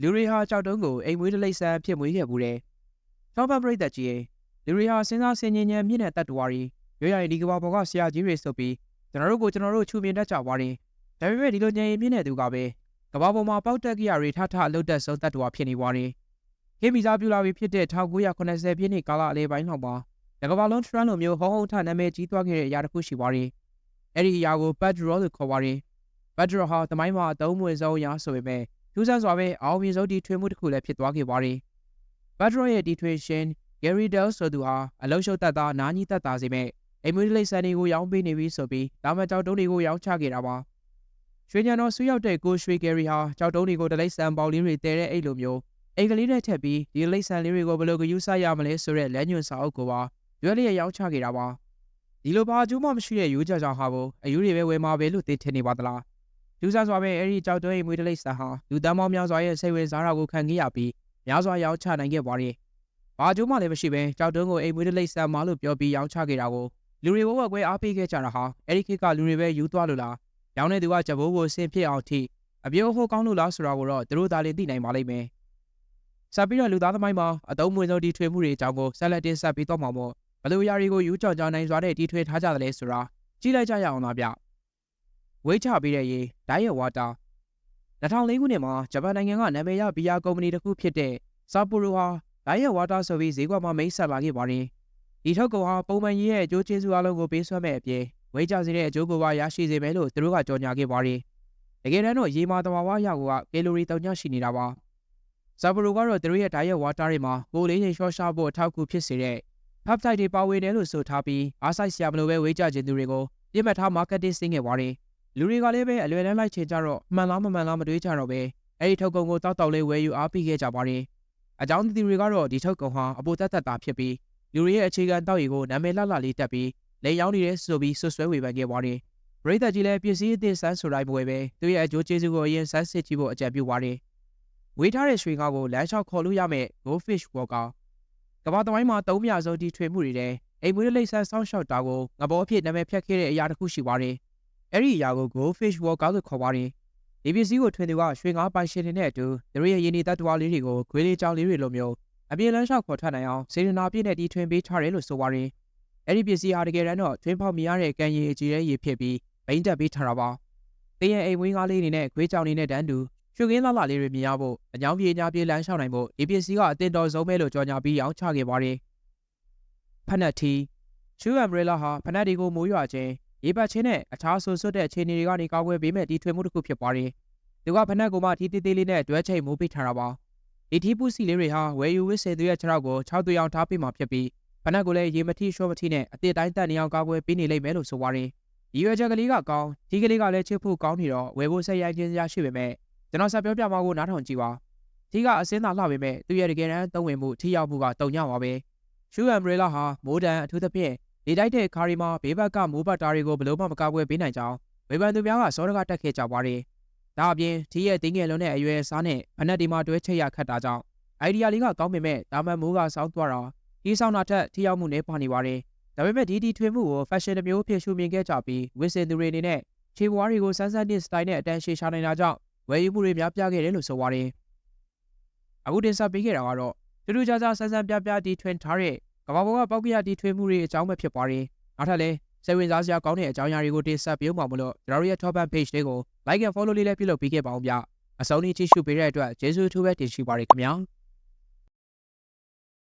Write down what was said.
လူတွေဟာကြောက်တုံးကိုအိမ်မွေးတလိပ်ဆန်းဖြစ်မွေးခဲ့ဘူးတယ်။ထောက်ပံ့ပရိသတ်ကြီးလူတွေဟာစဉ်းစားဆင်ခြင်ဉာဏ်မြင့်တဲ့တတ်တော်ရီရွရရင်ဒီကဘာပေါ်ကဆရာကြီးတွေဆိုပြီးကျွန်တော်တို့ချူမြင်တတ်ကြပါတယ်။ဒါပေမဲ့ဒီလိုဉာဏ်ရည်မြင့်တဲ့သူကပဲကဘာပေါ်မှာပေါက်တက်ကြရတွေထထအလုတ်တက်ဆုံးတတ်တော်ဖြစ်နေပါတယ်။ခေတ်မီစားပြူလာပြီးဖြစ်တဲ့1980ပြည့်နှစ်ကာလအလယ်ပိုင်းလောက်မှာကဘာလုံးထရန်လိုမျိုးဟုံးဟုံးထနာမည်ကြီးသွားခဲ့တဲ့အရာတစ်ခုရှိပါတယ်။အဲ့ဒီအရာကိုပတ်ဒရောလို့ခေါ်ပါတယ်။ပတ်ဒရောဟာသမိုင်းမှာအသုံးဝင်ဆုံးအရာဆိုပေမဲ့ထူးဆန်းစွာပဲအောင်မြင်ဆုံးတီထွင်မှုတစ်ခုလည်းဖြစ်သွားခဲ့ပါတယ်။ပတ်ဒရောရဲ့တီထွင်ရှင်ဂယ်ရီဒဲလ်ဆိုသူဟာအလုံးရှုပ်တတ်တာနားကြီးတတ်တာစီမဲ့အိမ်မွေးလိပ်ဆန်တွေကိုရောင်းပေးနေပြီဆိုပြီးဒါမှကြောက်တုံးတွေကိုရောင်းချခဲ့တာပါ။ရွှေညံတော်ဆူရောက်တဲ့ကိုရွှေဂယ်ရီဟာကြောက်တုံးတွေကိုတလိပ်ဆန်ပေါလေးတွေတဲတဲ့အိတ်လိုမျိုးအိမ်ကလေးနဲ့ထက်ပြီးဒီလိပ်ဆန်လေးတွေကိုဘယ်လိုဂရုစိုက်ရမလဲဆိုတဲ့လက်ညွှန်စာအုပ်ကိုပါရွက်လျက်ရောင်းချခဲ့တာပါ။ဒီလိုဘာအကျိုးမှမရှိတဲ့ယူကြကြောင်ဟာကိုအယူတွေပဲဝယ်မှာပဲလို့သိထင်နေပါသလား။လူစားစွာပဲအဲ့ဒီကြောက်တုံးအိမ်မွေးတလိပ်ဆန်ဟာလူတန်းပေါင်းများစွာရဲ့စိတ်ဝင်စားတာကိုခံခဲ့ရပြီးများစွာရောင်းချနိုင်ခဲ့ပါတယ်။ဘာအကျိုးမှလည်းမရှိပဲကြောက်တုံးကိုအိမ်မွေးတလိပ်ဆန်မှလို့ပြောပြီးရောင်းချခဲ့တာကိုလူတွေဘဝကွဲအားပေးခဲ့ကြတာဟာအဲ့ဒီခေတ်ကလူတွေပဲယူသွားလို့လား။ရောင်းတဲ့သူကကြဘိုးကိုဆင်ဖြစ်အောင်ထိအပြုံးဟိုကောင်းလို့လားဆိုတာကိုတော့သူတို့သာလည်းသိနိုင်ပါလိမ့်မယ်။ဆက်ပြီးတော့လူသားသမိုင်းမှာအတုံးမွေဆုံးတီထွင်မှုတွေအကြောင်းကိုဆက်လက်တင်ဆက်ပြီးတော့မှာပေါ့။ဘယ်လိုအရာတွေကိုယူကြောင်ကြောင်နိုင်စွာနဲ့တီထွင်ထားကြသလဲဆိုတာကြည့်လိုက်ကြရအောင်လားဗျ။ဝေးချပြီးတဲ့ရေဒိုင်ရဲ့ဝါတာ2004ခုနှစ်မှာဂျပန်နိုင်ငံကနာမည်ရဘီယာကုမ္ပဏီတစ်ခုဖြစ်တဲ့ဆာပိုရိုဟာဒိုင်ရဲ့ဝါတာဆိုပြီးဈေးကွက်မှာမိတ်ဆက်လာခဲ့ပါတယ်။ဒီထုတ်ကုန်ဟာပုံမှန်ရေးရဲ့အကျိုးကျေးဇူးအလုံးကိုပေးစွမ်းမဲ့အပြင်ဝေးချစေတဲ့အကျိုးကိုပါရရှိစေမယ်လို့သူတို့ကကြေညာခဲ့ပါတယ်။တကယ်တမ်းတော့ရေမာသဘာဝအရကကီလိုရီ3ညရှိနေတာပါ။ဆာပိုရိုကတော့သူတို့ရဲ့ဒိုင်ရဲ့ဝါတာတွေမှာကိုလေးချိန်ရှော့ရှာဖို့အထောက်အကူဖြစ်စေတဲ့ဖပ်တိုက်တွေပါဝင်တယ်လို့ဆိုထားပြီးအားဆိုင်စရာမလိုပဲဝေးချခြင်းသူတွေကိုပြစ်မှတ်ထားမားကတ်တင်းဆင်းခဲ့ပါတယ်။လူတွေကလည်းပဲအလွယ်တန်းလိုက်ချင်ကြတော့မှန်လားမမှန်လားမတွေးကြတော့ပဲအဲ့ဒီထုတ်ကုန်ကိုတောက်လေးဝယ်ယူအားပေးခဲ့ကြပါတယ်။အကြောင်းသူတွေကတော့ဒီထုတ်ကုန်ဟာအပိုတက်တက်တာဖြစ်ပြီးလူတွေရဲ့အခြေခံတောက်ရီကိုနာမည်လှလေးတက်ပြီးလိန်ရောင်းနေတဲ့ဆိုပြီးဆွဆွဲဝေဖန်ခဲ့ပါတယ်။ပရိသတ်ကြီးလည်းပစ္စည်းအသစ်ဆန်းဆိုတိုင်းပွဲပဲသူရဲ့အကျိုးကျေးဇူးကိုအရင်ဆန်းစစ်ကြည့်ဖို့အကြံပြုပါတယ်။ဝေးထားတဲ့ရွှေငါးကိုလမ်းလျှောက်ခေါ်လို့ရမယ် Goldfish Walkerကမ္ဘာသမိုင်းမှာ3မြဆုံးတီထွင်မှုတွေတဲ့အိမ်မွေးလိပ်ဆန်းစောင့်ရှောက်တာကိုငဘောအဖြစ်နာမည်ဖြတ်ခဲ့တဲ့အရာတစ်ခုရှိပါတယ်။အဲ့ဒီအရာကို Goldfish Walker လို့ခေါ်ပါတယ်။ဒီပစ္စည်းကိုထွင်သူကရွှေငါးပိုင်ရှင်တွေနဲ့အတူသူတို့ရဲ့ရင်းနှီးတတ်တော်လေးတွေကိုခွေးလေးကြောင်လေးတွေလိုမျိုးအပြင်လမ်းလျှောက်ခေါ်ထွက်နိုင်အောင်စေတနာပြည့်နဲ့တီထွင်ပေးထားတယ်လို့ဆိုပါတယ်။အဲ့ဒီပစ္စည်းဟာတကယ်တမ်းတော့ထွင်ဖောက်မြရတဲ့ကံရည်အကြီးတဲ့ရည်ဖြစ်ပြီးဘိန်းတက်ပေးထားတာပါ။တင်းရဲ့အိမ်မွေးငါးလေးတွေနဲ့ခွေးကြောင်တွေနဲ့တန်းတူရွှေကင်းလှလေးတွေမြင်ရဖို့အကြောင်းပြေညာပြေလမ်းလျှောက်နိုင်ဖို့ဒီပစ္စည်းကအတင်တော်ဆုံးပဲလို့ကြော်ညာပြီးရောင်းချခဲ့ပါတယ်။ဖနက်တီရှူအမ်ဘရဲလာဟာဖနက်တွေကိုမိုးရွာခြင်းရေပတ်ခြင်းနဲ့အခြားဆူဆွတ်တဲ့အခြေအနေတွေကနေကာကွယ်ပေးမဲ့တီထွင်မှုတစ်ခုဖြစ်ပါတယ်။သူကဖနက်ကိုမှထီးသေးသေးလေးနဲ့တွဲချိတ်မိုးပိတ်ထားတာပါ။ဒီထီးပူစီလေးတွေဟာဝယ်ယူဝစ်စေသူရဲ့ခြေထောက်ကို6သွေးအောင်ထားပေးမှဖြစ်ပြီးဖနက်ကိုလည်းရေမထီရှော့မထီနဲ့အတစ်တိုင်းတက်နေအောင်ကာကွယ်ပေးနေလိမ့်မယ်လို့ဆိုပါတယ်။ဒီရွယ်ချက်ကလေးကကောင်းထီးကလေးကလည်းချစ်ဖို့ကောင်းနေတော့ဝယ်ဖို့ဆက်ရိုက်ခြင်းရရှိပေမဲ့ကျွန်တော်ဆက်ပြောပြမှာကိုနားထောင်ကြည့်ပါ။ထီးကအစင်းသာလှပေမဲ့သူရဲ့တကယ်တမ်းသုံးဝင်မှုထီးရောက်မှုကတုံညပါပဲ။ရှူအမ်ဘရဲလာဟာမိုးတန်အထူးသဖြင့်ဒီတိုက်တဲ့ခါရီမှာဘေးဘက်ကမိုးပတ်တာတွေကိုဘယ်လို့မှမကာကွယ်ပေးနိုင်ကြောင်းဝေဖန်သူများကစောတကတက်ခဲ့ကြပါတယ်။ဒါအပြင်ထီးရဲ့တင်းငယ်လုံးနဲ့အရွယ်စားနဲ့ဖနက်ဒီမှာတွဲချိတ်ရခတ်တာကြောင့်အိုင်ဒီယာလေးကကောင်းပေမဲ့ဒါမှမိုးကစောင်းသွားတာဒီဆောင်တာထက်ထီးရောက်မှုနည်းပါနေပါတယ်။ဒါပေမဲ့ဒီထွေမှုကိုဖက်ရှင်တစ်မျိုးဖြစ်ရှုမြင်ခဲ့ကြပြီးဝစ်စင်သူတွေအနေနဲ့ခြေပွားတွေကိုစမ်းစမ်းတဲ့စတိုင်နဲ့အတန်းရှည်ရှာနိုင်တာကြောင့်ဝယ်ယူမှုတွေများပြားခဲ့တယ်လို့ဆိုပါတယ်။အခုတင်ဆက်ပေးခဲ့တာကတော့တူတူခြားခြားစမ်းစမ်းပြတီထွင်ထားတဲ့ကမ္ဘာပေါ်ကပေါက်ကရတီထွင်မှုတွေအကြောင်းပဲဖြစ်ပါတယ်။နောက်ထပ်လည်းစိတ်ဝင်စားစရာကောင်းတဲ့အကြောင်းအရာတွေကိုတင်ဆက်ပေးမှာမလို့ကျွန်တော်တို့ရဲ့ Top Up Page လေးကို Like and Follow လေးလည်းပြုလုပ်ပေးခဲ့ပါဦးဗျ။အဆုံးထိကြည့်ရှုပေးတဲ့အတွက်ကျေးဇူးအထူးပဲတင်ရှိပါတယ်ခင်ဗျာ။